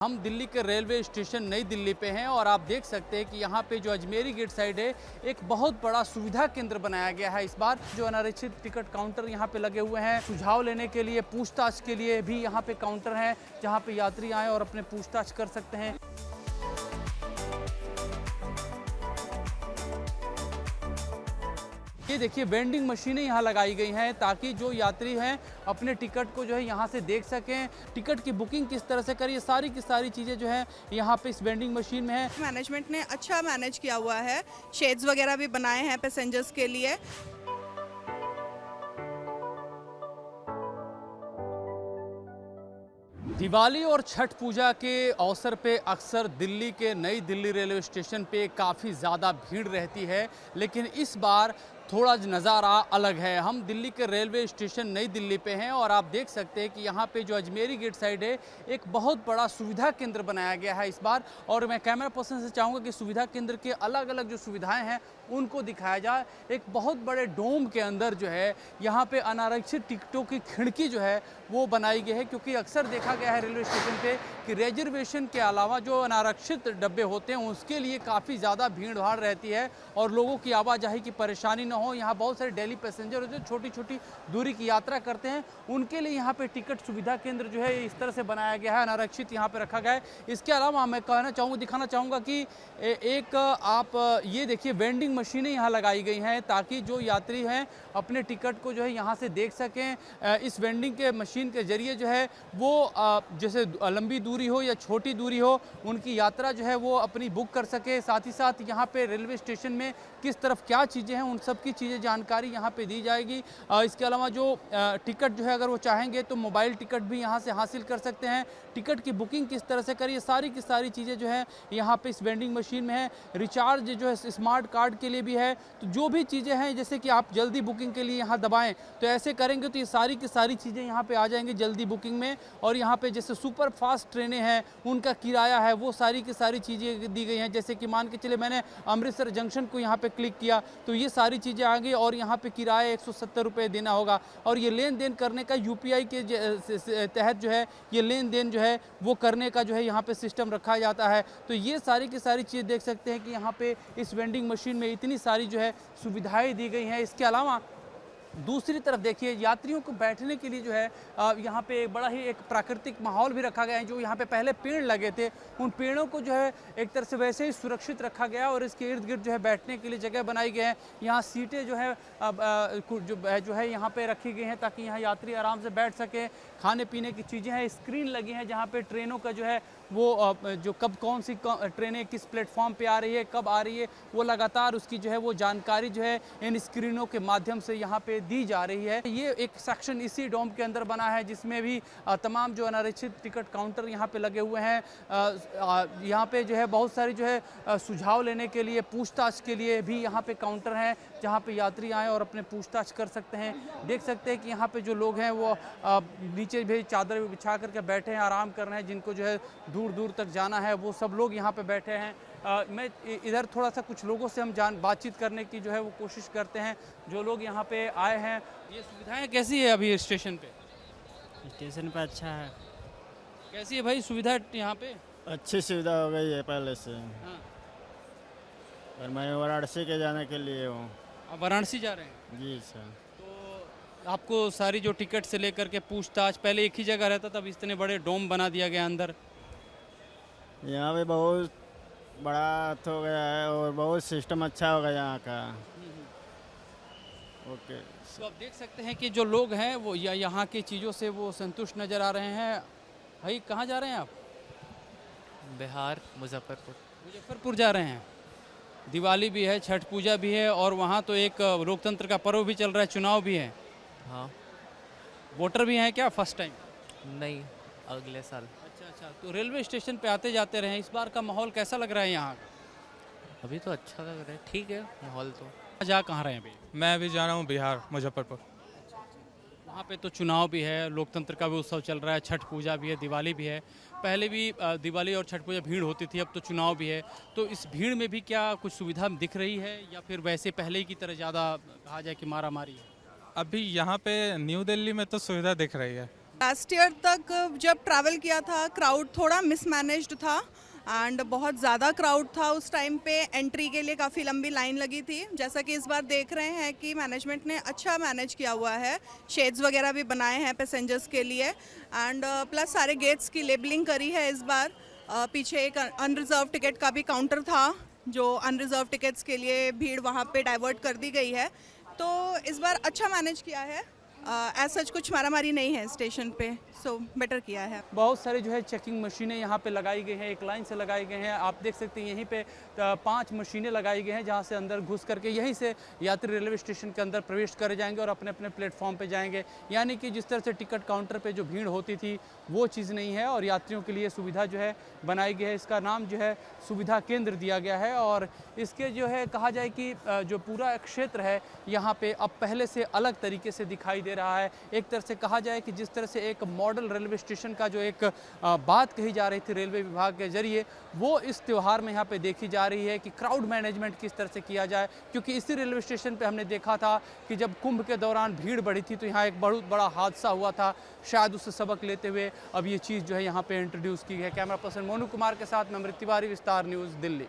हम दिल्ली के railway station नई दिल्ली पे हैं और आप देख सकते हैं कि यहाँ पे जो अजमेरी गेट साइड है एक बहुत बड़ा सुविधा केंद्र बनाया गया है। इस बार जो अनारक्षित टिकट काउंटर यहाँ पे लगे हुए हैं, सुझाव लेने के लिए, पूछताछ के लिए भी यहाँ पे काउंटर है जहाँ पे यात्री आए और अपने पूछताछ कर सकते हैं। ये देखिए वेंडिंग मशीनें यहाँ लगाई गई हैं ताकि जो यात्री हैं अपने टिकट को जो है यहाँ से देख सकें, टिकट की बुकिंग किस तरह से करें, ये सारी की सारी चीज़ें जो है यहाँ पे इस वेंडिंग मशीन में है। मैनेजमेंट ने अच्छा मैनेज किया हुआ है, शेड्स वगैरह भी बनाए हैं पैसेंजर्स के लिए। दिवाली और छठ पूजा के अवसर पे अक्सर दिल्ली के नई दिल्ली रेलवे स्टेशन पे काफ़ी ज़्यादा भीड़ रहती है, लेकिन इस बार थोड़ा नज़ारा अलग है। हम दिल्ली के रेलवे स्टेशन नई दिल्ली पे हैं और आप देख सकते हैं कि यहाँ पे जो अजमेरी गेट साइड है एक बहुत बड़ा सुविधा केंद्र बनाया गया है इस बार। और मैं कैमरा पर्सन से चाहूँगा कि सुविधा केंद्र के अलग अलग जो सुविधाएं हैं उनको दिखाया जाए। एक बहुत बड़े डोम के अंदर जो है यहाँ पे अनारक्षित टिकटों की खिड़की जो है वो बनाई गई है, क्योंकि अक्सर देखा गया है रेलवे स्टेशन पे कि रिजर्वेशन के अलावा जो अनारक्षित डब्बे होते हैं उसके लिए काफ़ी ज़्यादा भीड़ भाड़ रहती है और लोगों की आवाजाही की परेशानी न हो। यहाँ बहुत सारे डेली पैसेंजर जो छोटी छोटी दूरी की यात्रा करते हैं उनके लिए यहाँ पे टिकट सुविधा केंद्र जो है इस तरह से बनाया गया है, अनारक्षित यहाँ पे रखा गया है। इसके अलावा मैं दिखाना चाहूँगा कि एक आप ये देखिए वेंडिंग मशीनें यहाँ लगाई गई हैं ताकि जो यात्री हैं अपने टिकट को जो है यहाँ से देख सकें। इस वेंडिंग के मशीन के जरिए जो है वो जैसे लंबी दूरी हो या छोटी दूरी हो उनकी यात्रा जो है वो अपनी बुक कर सके। साथ ही साथ यहाँ पे रेलवे स्टेशन में किस तरफ क्या चीज़ें हैं उन सब की चीज़ें जानकारी यहाँ पे दी जाएगी। इसके अलावा जो टिकट जो है अगर वो चाहेंगे तो मोबाइल टिकट भी यहाँ से हासिल कर सकते हैं। टिकट की बुकिंग किस तरह से करिए, सारी की सारी चीज़ें जो है यहाँ पे इस वेंडिंग मशीन में है। रिचार्ज जो है स्मार्ट कार्ड के लिए भी है। तो जो भी चीज़ें हैं जैसे कि आप जल्दी बुकिंग के लिए यहाँ दबाएं तो ऐसे करेंगे तो ये सारी की सारी चीज़ें यहाँ पे आ जाएंगी जल्दी बुकिंग में। और यहाँ पे जैसे सुपर फास्ट ट्रेनें हैं उनका किराया है वो सारी की सारी चीज़ें दी गई हैं। जैसे कि मान के चले मैंने अमृतसर जंक्शन को यहाँ पे क्लिक किया तो ये सारी चीज़ें आ गई और यहाँ पे किराया 170 रुपये देना होगा। और ये लेन देन करने का यूपीआई के तहत जो है ये लेन देन जो है वो करने का जो है यहाँ पे सिस्टम रखा जाता है। तो ये सारी की सारी चीज़ देख सकते हैं कि यहाँ पे इस वेंडिंग मशीन में इतनी सारी जो है सुविधाएं दी गई हैं। इसके अलावा दूसरी तरफ देखिए यात्रियों को बैठने के लिए जो है यहाँ पे बड़ा ही एक प्राकृतिक माहौल भी रखा गया है। जो यहाँ पे पहले पेड़ लगे थे उन पेड़ों को जो है एक तरह से वैसे ही सुरक्षित रखा गया और इसके इर्द गिर्द जो है बैठने के लिए जगह बनाई गई है। यहाँ सीटें जो है जो है यहाँ पे रखी गई हैं ताकि यहाँ यात्री आराम से बैठ सके। खाने पीने की चीज़ें हैं, स्क्रीन लगी हैं जहाँ पे ट्रेनों का जो है वो जो कब कौन सी ट्रेनें किस प्लेटफॉर्म पे आ रही है, कब आ रही है, वो लगातार उसकी जो है वो जानकारी जो है इन स्क्रीनों के माध्यम से यहाँ पे दी जा रही है। ये एक सेक्शन इसी डोम के अंदर बना है जिसमें भी तमाम जो अनारक्षित टिकट काउंटर यहाँ पे लगे हुए हैं। यहाँ पे जो है बहुत सारी जो है सुझाव लेने के लिए, पूछताछ के लिए भी यहाँ पे काउंटर हैं जहाँ पे यात्री आए और अपने पूछताछ कर सकते हैं। देख सकते हैं कि यहाँ पे जो लोग हैं वो नीचे भी चादर बिछा करके बैठे हैं, आराम कर रहे हैं। जिनको जो है दूर दूर तक जाना है वो सब लोग यहाँ पे बैठे हैं। मैं इधर थोड़ा सा कुछ लोगों से हम बातचीत करने की जो है वो कोशिश करते हैं जो लोग यहाँ पे आए हैं। ये सुविधाएं कैसी है अभी स्टेशन पे? स्टेशन पे अच्छा है। कैसी है भाई सुविधा यहाँ पे? अच्छी सुविधा हो गई है पहले से। हाँ। और मैं वाराणसी के जाने के लिए हूँ। आप वाराणसी जा रहे हैं? जी सर। तो आपको सारी जो टिकट से लेकर के पूछताछ, पहले एक ही जगह रहता था, अब इतने बड़े डोम बना दिया गया अंदर। यहाँ पे बहुत बड़ा हो गया है और बहुत सिस्टम अच्छा हो गया यहाँ का। ओके। तो आप देख सकते हैं कि जो लोग हैं वो यहाँ की चीज़ों से वो संतुष्ट नज़र आ रहे हैं। भाई कहाँ जा रहे हैं आप? बिहार, मुजफ्फरपुर। मुजफ्फरपुर जा रहे हैं। दिवाली भी है, छठ पूजा भी है और वहाँ तो एक लोकतंत्र का पर्व भी चल रहा है, चुनाव भी है। हाँ। वोटर भी हैं क्या फर्स्ट टाइम? नहीं, अगले साल। अच्छा। तो रेलवे स्टेशन पे आते जाते रहे, इस बार का माहौल कैसा लग रहा है यहाँ? अभी तो अच्छा लग रहा है, ठीक है माहौल तो। जा कहाँ रहे हैं अभी? मैं अभी जा रहा हूँ बिहार, मुजफ्फरपुर। वहाँ पे तो चुनाव भी है, लोकतंत्र का भी उत्सव चल रहा है, छठ पूजा भी है, दिवाली भी है। पहले भी दिवाली और छठ पूजा भीड़ होती थी, अब तो चुनाव भी है। तो इस भीड़ में भी क्या कुछ सुविधा दिख रही है या फिर वैसे पहले की तरह ज़्यादा कहा जाए कि मारा मारी है? अभी यहाँ पे न्यू दिल्ली में तो सुविधा दिख रही है, लास्ट ईयर तक जब ट्रैवल किया था क्राउड थोड़ा मिसमैनेज्ड था एंड बहुत ज़्यादा क्राउड था उस टाइम पे। एंट्री के लिए काफ़ी लंबी लाइन लगी थी। जैसा कि इस बार देख रहे हैं कि मैनेजमेंट ने अच्छा मैनेज किया हुआ है, शेड्स वगैरह भी बनाए हैं पैसेंजर्स के लिए एंड प्लस सारे गेट्स की लेबलिंग करी है इस बार। पीछे एक अनरिजर्व टिकट का भी काउंटर था, जो अनरिजर्व टिकट्स के लिए भीड़ वहाँ पे डाइवर्ट कर दी गई है। तो इस बार अच्छा मैनेज किया है। एज सच कुछ मारामारी नहीं है स्टेशन पे, सो बेटर किया है। बहुत सारे जो है चेकिंग मशीनें यहाँ पे लगाई गई हैं, एक लाइन से लगाई गई हैं। आप देख सकते हैं यहीं पे 5 मशीनें लगाई गई हैं जहाँ से अंदर घुस करके यहीं से यात्री रेलवे स्टेशन के अंदर प्रवेश कर जाएंगे और अपने अपने प्लेटफॉर्म पे जाएंगे। यानी कि जिस तरह से टिकट काउंटर पे जो भीड़ होती थी वो चीज़ नहीं है और यात्रियों के लिए सुविधा जो है बनाई गई है। इसका नाम जो है सुविधा केंद्र दिया गया है और इसके जो है कहा जाए कि जो पूरा क्षेत्र है यहाँ पे अब पहले से अलग तरीके से दिखाई दे रहा है। एक तरह से कहा जाए कि जिस तरह से एक मॉडल रेलवे स्टेशन का जो एक बात कही जा रही थी रेलवे विभाग के जरिए, वो इस त्यौहार में यहाँ पे देखी जा रही है कि क्राउड मैनेजमेंट किस तरह से किया जाए। क्योंकि इसी रेलवे स्टेशन पे हमने देखा था कि जब कुंभ के दौरान भीड़ बढ़ी थी तो यहाँ एक बहुत बड़ा हादसा हुआ था। शायद उससे सबक लेते हुए अब ये चीज़ जो है यहाँ पे इंट्रोड्यूस की है। कैमरा पर्सन मोनू कुमार के साथ मैं अमृत तिवारी, विस्तार न्यूज़, दिल्ली।